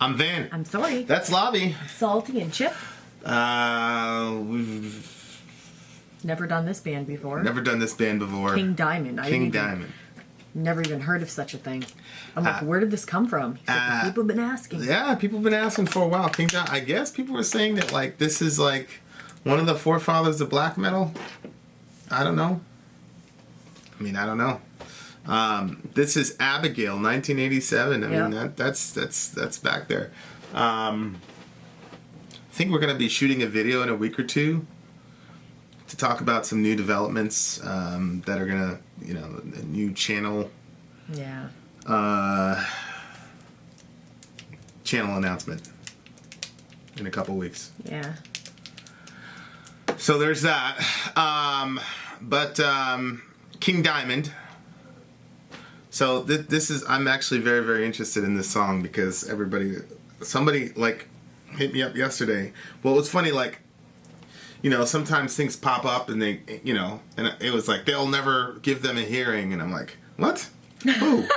I'm Vin. I'm Sori. That's Lobby. Salty and Chip. We've Never done this band before. never done this band before. King Diamond. King Diamond. Never even heard of such a thing. I'm like, where did this come from? He's like, people have been asking. Yeah, people have been asking for a while. King Diamond. I guess people were saying that like this is like one of the forefathers of black metal. I don't know. I don't know. This is Abigail, 1987. I mean, that's back there. I think we're going to be shooting a video in a week or two to talk about some new developments that are going to, a new channel. Yeah. Channel announcement in a couple weeks. Yeah. So there's that. But King Diamond. So this is, I'm actually very, very interested in this song because somebody like hit me up yesterday. Well, it's funny, like, sometimes things pop up and they, and it was like, they'll never give them a hearing. And I'm like, what? Who?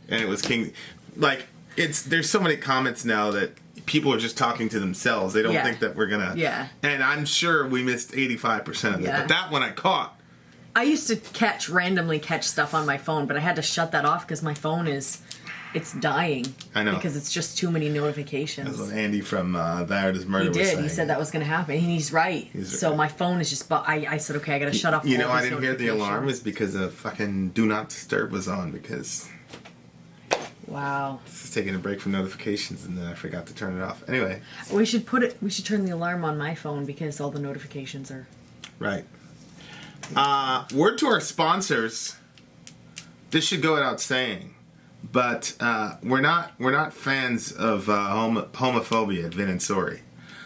And it was King, like, there's so many comments now that people are just talking to themselves. They don't think that we're gonna. Yeah. And I'm sure we missed 85% of it. But that one I caught. I used to randomly catch stuff on my phone, but I had to shut that off because my phone it's dying. I know. Because it's just too many notifications. That's what Andy from That Is Murder was saying. He said that was going to happen. And he's right. So my phone is just, I said, okay, I got to shut off all these I didn't hear the alarm is because a fucking Do Not Disturb was on because... Wow. I was taking a break from notifications and then I forgot to turn it off. Anyway. We should turn the alarm on my phone because all the notifications are... Right. Word to our sponsors. This should go without saying, but we're not fans of homophobia at Vin and Sori.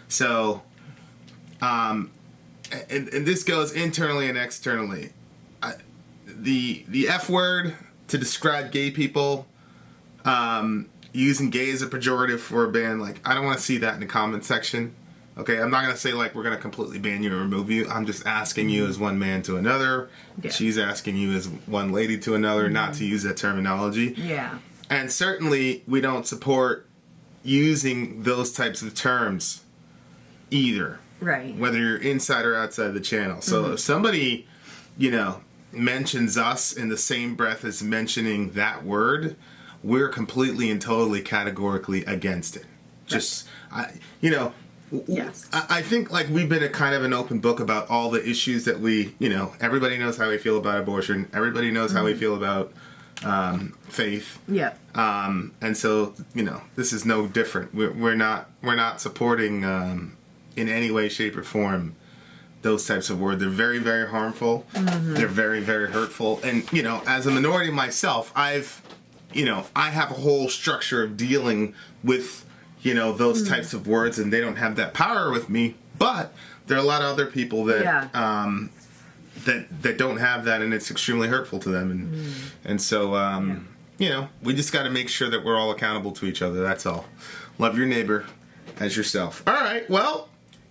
So, and this goes internally and externally. The F word to describe gay people, using gay as a pejorative for a band, like, I don't want to see that in the comment section. Okay, I'm not going to say, like, we're going to completely ban you or remove you. I'm just asking you as one man to another. Yeah. She's asking you as one lady to another not to use that terminology. Yeah. And certainly we don't support using those types of terms either. Right. Whether you're inside or outside the channel. So if somebody, mentions us in the same breath as mentioning that word, we're completely and totally categorically against it. Just, Yes. I think, like, we've been a kind of an open book about all the issues that we, everybody knows how we feel about abortion. Everybody knows how we feel about faith. Yeah. And so, this is no different. We're not supporting in any way, shape, or form those types of words. They're very, very harmful. Mm-hmm. They're very, very hurtful. And, as a minority myself, I have a whole structure of dealing with those types of words, and they don't have that power with me. But there are a lot of other people that that don't have that, and it's extremely hurtful to them. And so, we just got to make sure that we're all accountable to each other. That's all. Love your neighbor as yourself. All right. Well,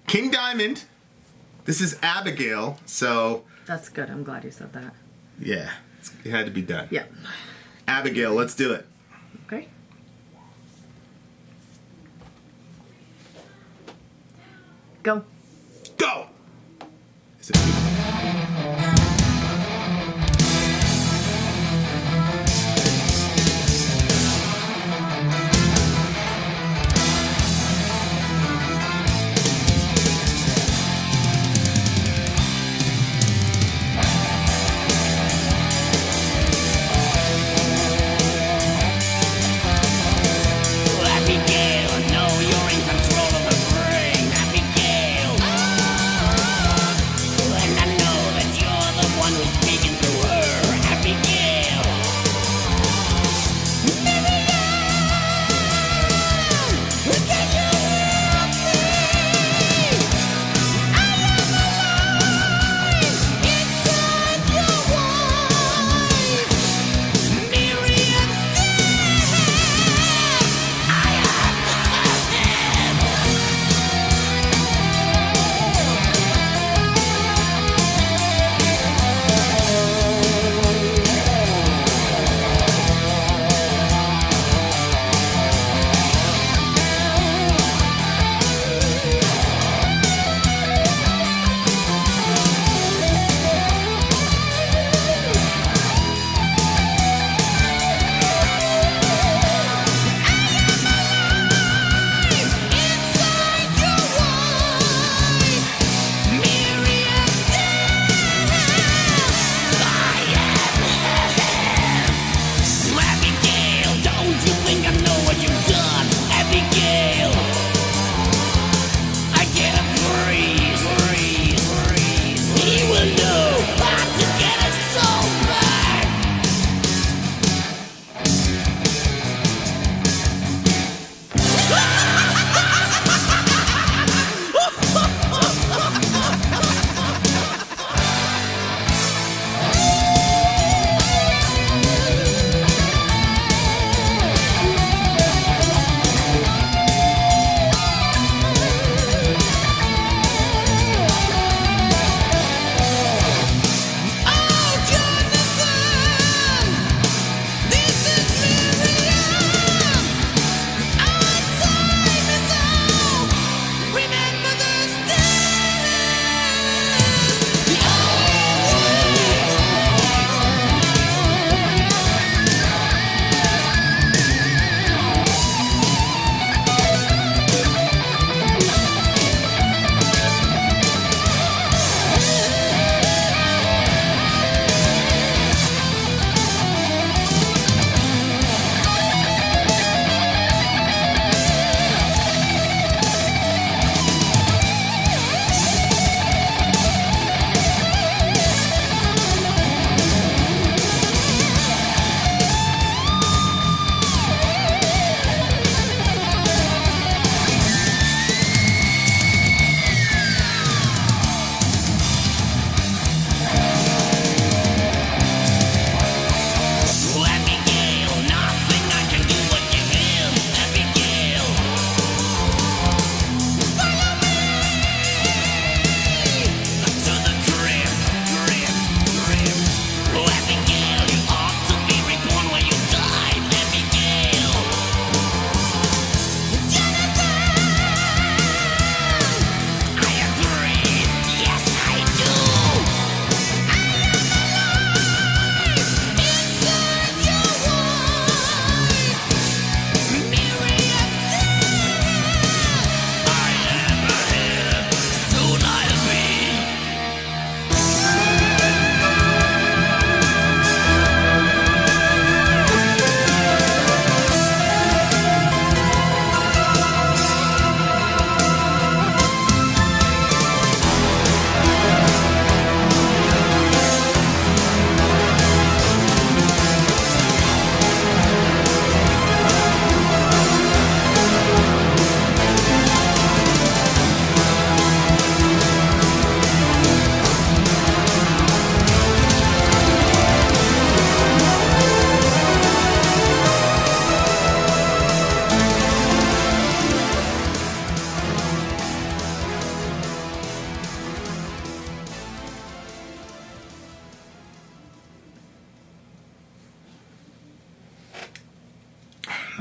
King Diamond. This is Abigail. So that's good. I'm glad you said that. Yeah, it had to be done. Yeah. Abigail, let's do it. Okay. Go. Go! Is it Abigail, I know you're in control of the brain. Abigail, and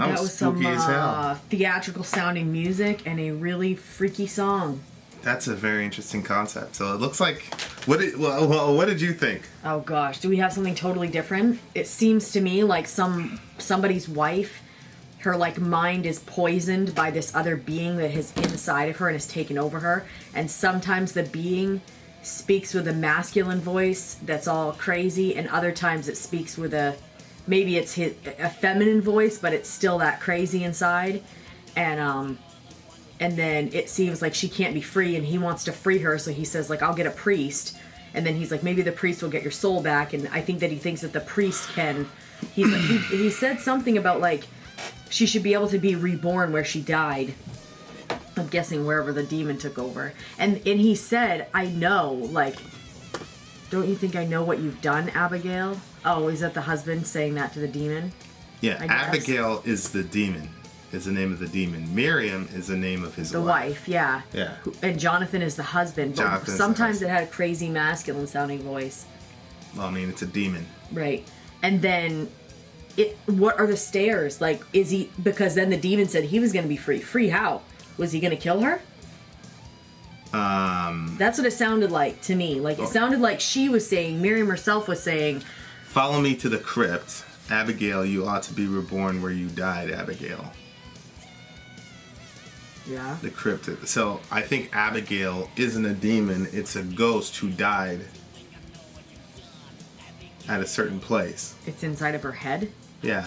That was spooky as hell. Theatrical sounding music and a really freaky song. That's a very interesting concept. So it looks like, what did you think? Oh gosh, do we have something totally different? It seems to me like somebody's wife, her like mind is poisoned by this other being that is inside of her and has taken over her. And sometimes the being speaks with a masculine voice that's all crazy, and other times it speaks with a feminine voice, but it's still that crazy inside. And then it seems like she can't be free, and he wants to free her, so he says, like, I'll get a priest. And then he's like, maybe the priest will get your soul back. And I think that he thinks that the priest can... He's like, he said something about, like, she should be able to be reborn where she died. I'm guessing wherever the demon took over. And he said, I know, like, don't you think I know what you've done, Abigail? Oh, is that the husband saying that to the demon? Yeah, Abigail is the demon. Is the name of the demon. Miriam is the name of his wife. The wife, yeah. Yeah. And Jonathan is the husband. But sometimes it had a crazy masculine sounding voice. Well, I mean, it's a demon. Right. And then, what are the stairs? Like, is he... Because then the demon said he was going to be free. Free how? Was he going to kill her? That's what it sounded like to me. Like, it sounded like she was saying, Miriam herself was saying... Follow me to the crypt. Abigail, you ought to be reborn where you died, Abigail. Yeah. The crypt. So I think Abigail isn't a demon. It's a ghost who died at a certain place. It's inside of her head? Yeah.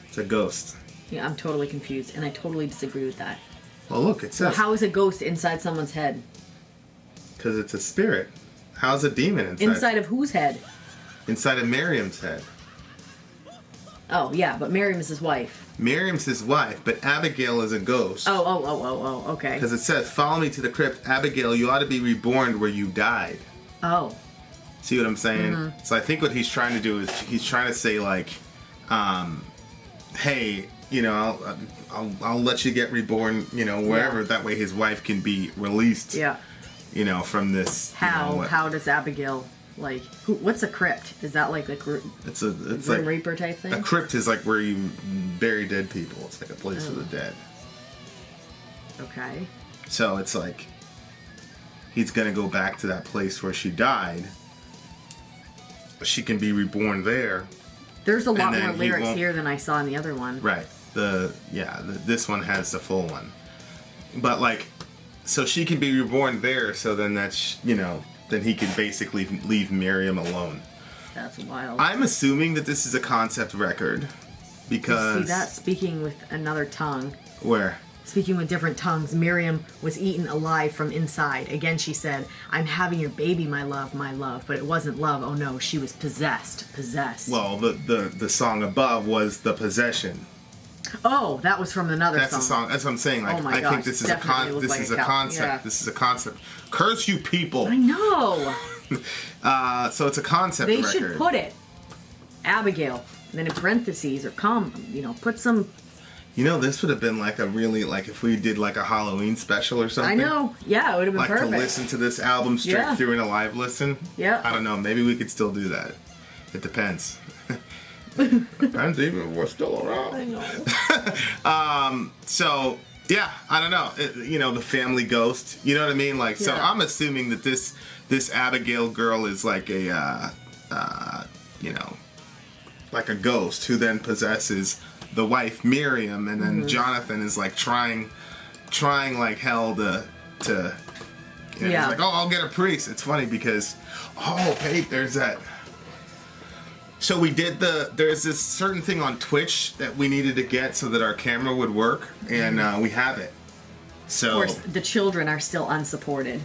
It's a ghost. Yeah, I'm totally confused, and I totally disagree with that. Well, look, it says... Well, how is a ghost inside someone's head? Because it's a spirit. How's a demon inside? Inside of whose head? Inside of Miriam's head. Oh, yeah, but Miriam is his wife. Miriam's his wife, but Abigail is a ghost. Oh, okay. Because it says, follow me to the crypt. Abigail, you ought to be reborn where you died. Oh. See what I'm saying? Mm-hmm. So I think what he's trying to do is he's trying to say, like, hey, you know, I'll let you get reborn, you know, wherever. Yeah. That way his wife can be released, yeah, you know, from this. How does Abigail... Like, what's a crypt? Is that like it's Grim like Reaper type thing? A crypt is like where you bury dead people. It's like a place for the dead. Okay. So it's like he's gonna go back to that place where she died. She can be reborn there. There's a lot more lyrics here than I saw in the other one. Right. This one has the full one. But like, so she can be reborn there. So then that's, you know. Then he can basically leave Miriam alone. That's wild. I'm assuming that this is a concept record because... You see that? Speaking with another tongue. Where? Speaking with different tongues, Miriam was eaten alive from inside. Again, she said, I'm having your baby, my love, my love. But it wasn't love. Oh no, she was possessed. Well, the song above was the possession. Oh, that was from another song. That's the song. That's what I'm saying. Like, I think this is a concept. Yeah. This is a concept. Curse you people. I know. So it's a concept record. They should put it Abigail, and then in parentheses or put some. You know, this would have been like a really, like if we did like a Halloween special or something. I know. Yeah, it would have been like perfect. To listen to this album straight through in a live listen. Yeah. I don't know. Maybe we could still do that. It depends. And even we're still around. I know. So yeah, I don't know. You know, the family ghost. You know what I mean? Like, so I'm assuming that this Abigail girl is like a, you know, like a ghost who then possesses the wife Miriam, and then Jonathan is like trying like hell to. You know, he's like, oh, I'll get a priest. It's funny because, hey, there's that. So we did there's this certain thing on Twitch that we needed to get so that our camera would work, and we have it. So of course, the children are still unsupported,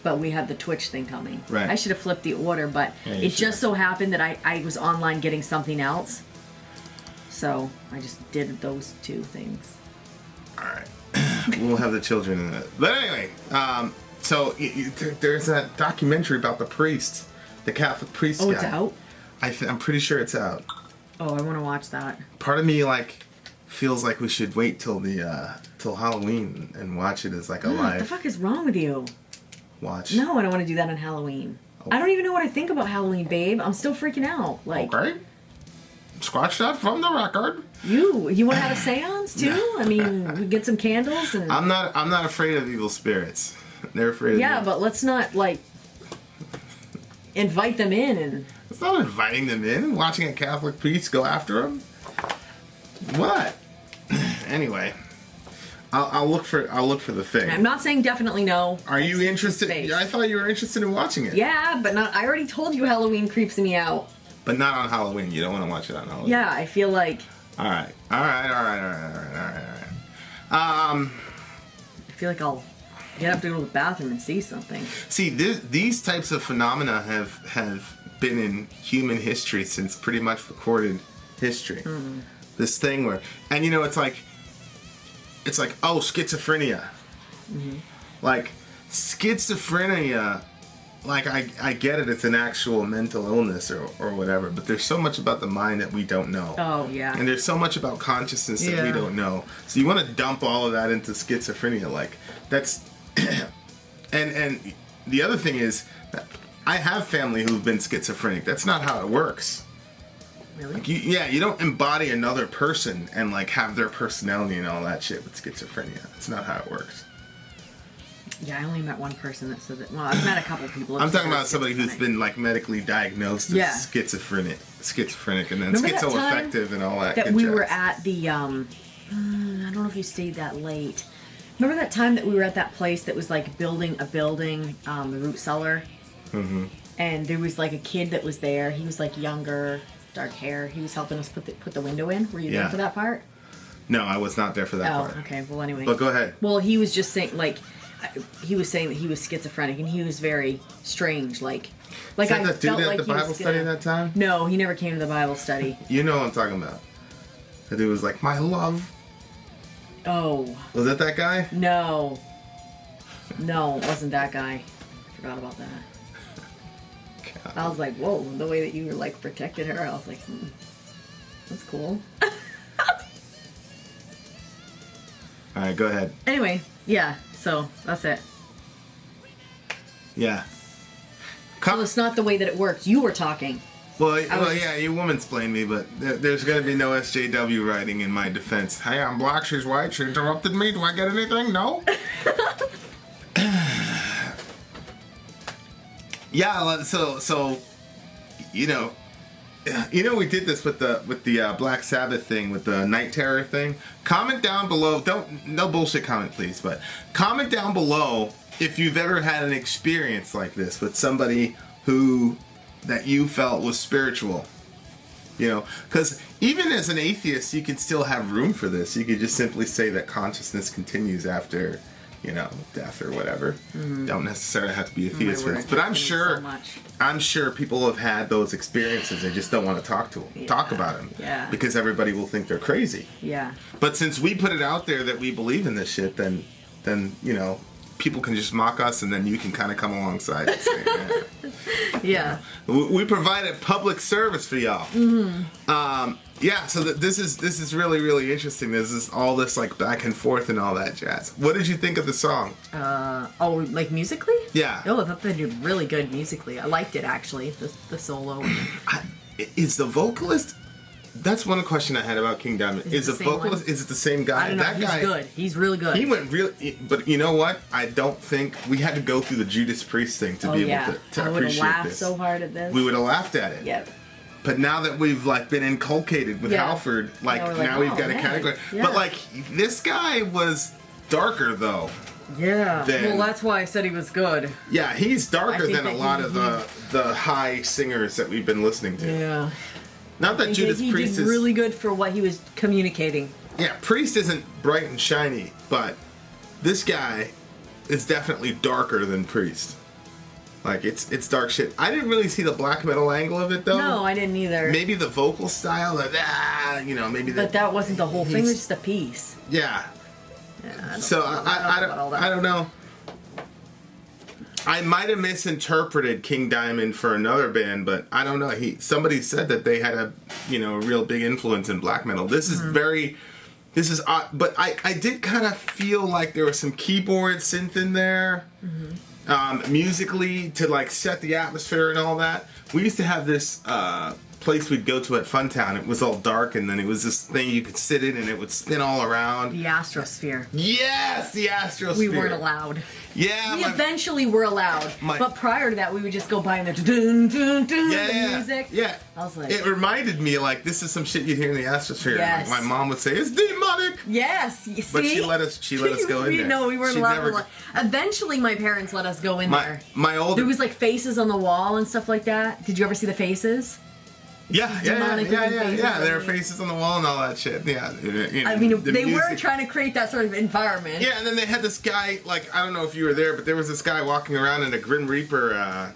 but we have the Twitch thing coming. Right. I should have flipped the order, but it just so happened that I was online getting something else. So I just did those two things. All right. We'll have the children in it. But anyway, so there's that documentary about the priest, the Catholic priest guy. Oh, it's out? I'm pretty sure it's out. Oh, I want to watch that. Part of me feels like we should wait till Halloween and watch it as like a live. What the fuck is wrong with you? Watch. No, I don't want to do that on Halloween. Okay. I don't even know what I think about Halloween, babe. I'm still freaking out. Like, okay. scratch that from the record. You want to have a seance too? I mean, we get some candles and. I'm not afraid of evil spirits. They're afraid of me. Yeah, but let's not like invite them in and. It's not inviting them in. Watching a Catholic priest go after them. What? Anyway, I'll look for the thing. I'm not saying definitely no. Are you interested? I thought you were interested in watching it. Yeah, but not. I already told you Halloween creeps me out. But not on Halloween. You don't want to watch it on Halloween. Yeah, I feel like. All right. I feel like I'll have to go to the bathroom and see something. See, these types of phenomena have been in human history since pretty much recorded history. Mm-hmm. This thing where, and it's like, oh, schizophrenia. Mm-hmm. Like, schizophrenia, like, I get it, it's an actual mental illness or whatever, but there's so much about the mind that we don't know. Oh, yeah. And there's so much about consciousness that we don't know. So you want to dump all of that into schizophrenia. Like, that's... and the other thing is, I have family who've been schizophrenic. That's not how it works. Really? Like you don't embody another person and like have their personality and all that shit with schizophrenia. That's not how it works. Yeah, I only met one person that said that. Well, I've met a couple people. I'm talking about somebody who's been like medically diagnosed as schizophrenic, and then schizoaffective and all that. That we were at the I don't know if you stayed that late. Remember that time that we were at that place that was like building a building, the root cellar? Mm-hmm. And there was like a kid that was there. He was like younger, dark hair. He was helping us put the window in. Were you there for that part? No, I was not there for that part. Oh, okay. Well, anyway. But go ahead. Well, he was just saying he was saying that he was schizophrenic and he was very strange. Like Is that the dude at the Bible study that time? No, he never came to the Bible study. You know what I'm talking about. The dude was like, my love. Oh. Was that guy? No, it wasn't that guy. I forgot about that. God. I was like, whoa, the way that you were like protected her, I was like, that's cool. Alright, go ahead. Anyway, yeah, so that's it. Yeah. So it's not the way that it works. You were talking. Well, yeah, you woman-splained me, but there's going to be no SJW writing in my defense. Hey, I'm black, she's white, she interrupted me, do I get anything? No? Yeah, so we did this with the Black Sabbath thing, with the Night Terror thing. Comment down below, no bullshit comment please, but comment down below if you've ever had an experience like this with somebody that you felt was spiritual. Because even as an atheist, you can still have room for this. You could just simply say that consciousness continues after, death or whatever. Mm-hmm. Don't necessarily have to be a theist for this. But I'm sure people have had those experiences. They just don't want to talk about them. Yeah. Because everybody will think they're crazy. Yeah. But since we put it out there that we believe in this shit, then people can just mock us, and then you can kind of come alongside and say, yeah. We provide a public service for y'all. Mm-hmm. So this is really, really interesting. This is all this like back and forth and all that jazz. What did you think of the song? Like musically? Yeah. Oh, I thought they did really good musically. I liked it actually. The solo. Is the vocalist? That's one question I had about King Diamond. Is the vocalist? Is it the same guy? I don't know. That He's guy, good. He's really good. He went really, but you know what? I don't think we had to go through the Judas Priest thing to be able to appreciate this. I would have laughed so hard at this. We would have laughed at it. Yep. But now that we've been inculcated with Halford, now we've got a category. Yeah. But this guy was darker though. Yeah. Well, that's why I said he was good. Yeah, he's darker than a lot of the high singers that we've been listening to. Yeah. Not that Judas Priest did really good for what he was communicating. Yeah, Priest isn't bright and shiny, but this guy is definitely darker than Priest. It's dark shit. I didn't really see the black metal angle of it though. No, I didn't either. Maybe the vocal style, maybe. But that wasn't the whole thing. It was just a piece. Yeah. I don't know. I might have misinterpreted King Diamond for another band, but I don't know. Somebody said that they had a real big influence in black metal. This is odd, but I did kind of feel like there was some keyboard synth in there, musically to set the atmosphere and all that. We used to have this place we'd go to at Funtown. It was all dark, and then it was this thing you could sit in, and it would spin all around. The Astrosphere. Yes, the Astrosphere. We weren't allowed. Yeah. We eventually were allowed. But prior to that, we would just go by and the dun, dun, dun, the music. Yeah. I was like... It reminded me, like, this is some shit you'd hear in the Astrosphere. Yes. Like, my mom would say, it's demonic! Yes. You see? But she let us go in there. No, we weren't allowed. Eventually, my parents let us go in there. There was, like, faces on the wall and stuff like that. Did you ever see the faces? Yeah. There are faces on the wall and all that shit. Yeah. I mean, they were trying to create that sort of environment. Yeah, and then they had this guy, like, I don't know if you were there, but there was this guy walking around in a Grim Reaper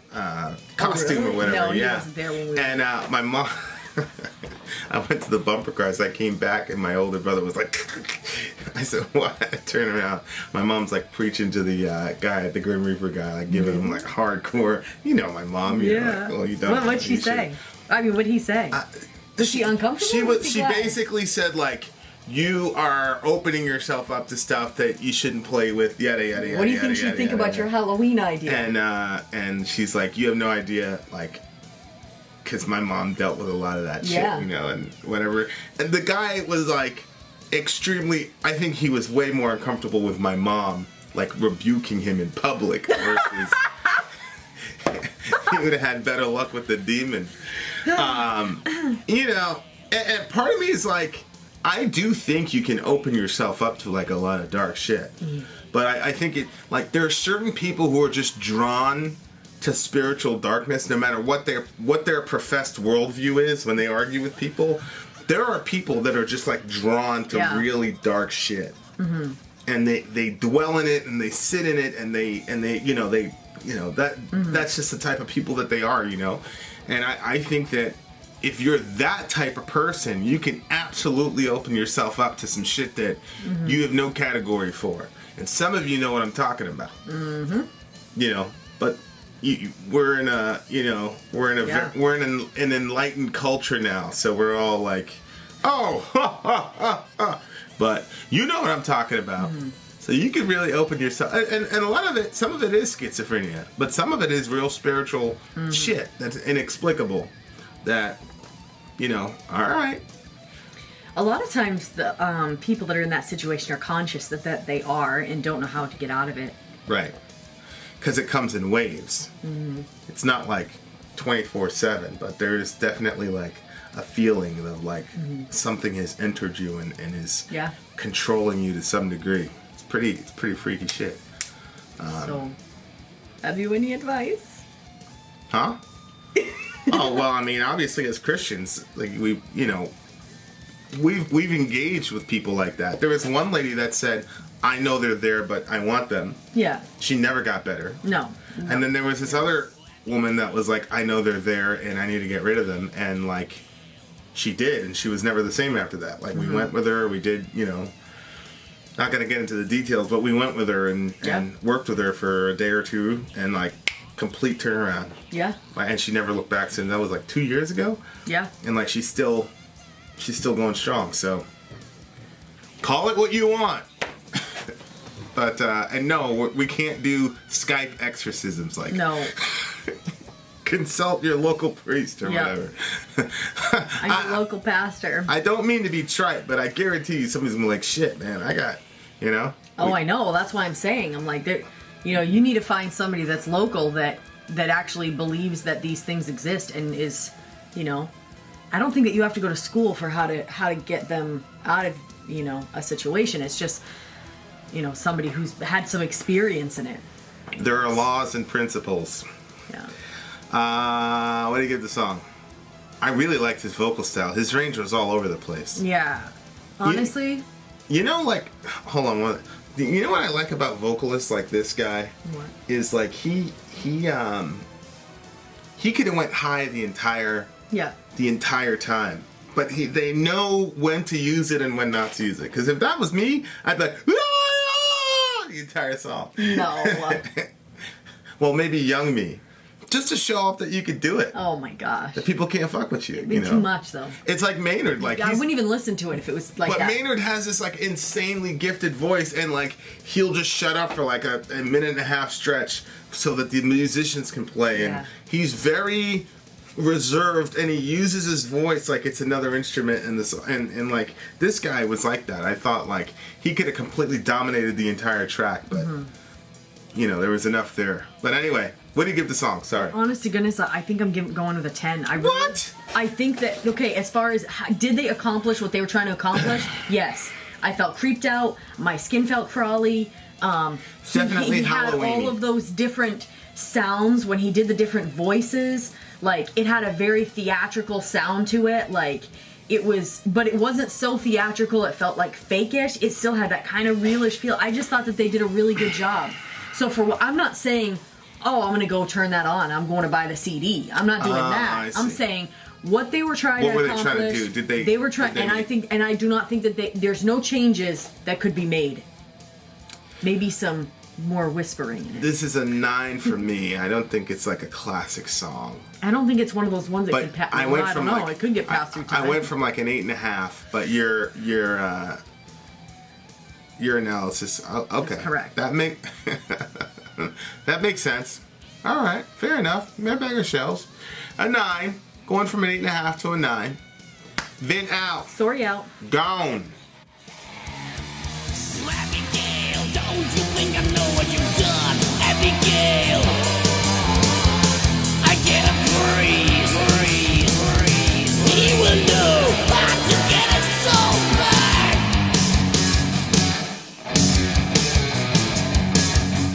costume or whatever. No, he wasn't there when we were And my mom... I went to the bumper cars. I came back, and my older brother was like... I said, what? I turn around. My mom's, like, preaching to the guy, the Grim Reaper guy, like, giving him, like, hardcore... You know my mom. You know, like, well, you don't. What'd she say? I mean, what'd he say? Was she uncomfortable? She basically said, like, you are opening yourself up to stuff that you shouldn't play with, yada, yada, yada. What do you think she'd think about your Halloween idea? And she's like, you have no idea, like, because my mom dealt with a lot of that shit, you know, and whatever. And the guy was, like, extremely, I think he was way more uncomfortable with my mom, like, rebuking him in public versus... he would have had better luck with the demon. You know, and part of me is like, I do think you can open yourself up to like a lot of dark shit. But I think it, like, there are certain people who are just drawn to spiritual darkness, no matter what their professed worldview is when they argue with people. There are people that are just like drawn to really dark shit. And they dwell in it and they sit in it and they that's just the type of people that they are, you know. And I think that if you're that type of person, you can absolutely open yourself up to some shit that you have no category for. And some of you know what I'm talking about. You know, but we're in an enlightened culture now, so we're all like, but you know what I'm talking about. So you can really open yourself, and a lot of it, some of it is schizophrenia, but some of it is real spiritual shit that's inexplicable. That, you know, all right. A lot of times, the people that are in that situation are conscious that they are and don't know how to get out of it. Right, because it comes in waves. It's not like 24/7, but there is definitely like a feeling of like something has entered you and is controlling you to some degree. It's pretty freaky shit. So, have you any advice? Huh? Oh, well, I mean, obviously as Christians, like we've engaged with people like that. There was one lady that said, I know they're there, but I want them. Yeah. She never got better. No. And then there was this other woman that was like, I know they're there and I need to get rid of them. And like, she did, and she was never the same after that. Like, we went with her, we did, you know, not going to get into the details, but we went with her and worked with her for a day or two, and like, complete turnaround. Yeah. And she never looked back since. That was like 2 years ago. Yeah. And like, she's still going strong. So call it what you want. But and no, we can't do Skype exorcisms. Like, no. Consult your local priest or whatever. I'm your local pastor. I don't mean to be trite, but I guarantee you somebody's gonna be like, shit, man, I got, you know. Oh, I know. That's why I'm saying. I'm like, you know, you need to find somebody that's local that actually believes that these things exist and is, you know, I don't think that you have to go to school for how to get them out of, you know, a situation. It's just, you know, somebody who's had some experience in it. There are laws and principles. Yeah. What do you give the song? I really liked his vocal style. His range was all over the place. Yeah. Honestly. You know, like, hold on. You know what I like about vocalists like this guy? What? Is like he could have went high the entire time. But they know when to use it and when not to use it. Because if that was me, I'd be like, ah! The entire song. No. Well, maybe young me. Just to show off that you could do it. Oh my gosh. That people can't fuck with you. It'd be too much though. It's like Maynard. Like, I wouldn't even listen to it if it was like that. But Maynard has this like insanely gifted voice, and like he'll just shut up for like a minute and a half stretch so that the musicians can play. And he's very reserved, and he uses his voice like it's another instrument in this, and like this guy was like that. I thought like he could have completely dominated the entire track, but you know, there was enough there. But anyway, what do you give the song? Sorry. Honest to goodness, I think I'm going with a 10. What? I think that, okay, as far as did they accomplish what they were trying to accomplish? Yes. I felt creeped out. My skin felt crawly. Definitely he had Halloween-y. all of those different sounds when he did the different voices. Like, it had a very theatrical sound to it. Like, it was, but it wasn't so theatrical it felt like fake-ish. It still had that kind of realish feel. I just thought that they did a really good job. So I'm not saying, oh, I'm going to go turn that on. I'm going to buy the CD. I'm not doing that. I'm saying what they were trying to accomplish. What were they trying to do? They were trying, and I do not think that there's no changes that could be made. Maybe some more whispering in it. This is a 9 for me. I don't think it's like a classic song. I don't think it's one of those ones that But can pass. I went from I don't know. like, It could get passed through time. I went from like an 8.5, but your analysis, okay, That's correct. That makes sense. All right, fair enough. They're bigger shells. A 9, going from an 8.5 to a 9. Vin out. Sori out. Gone.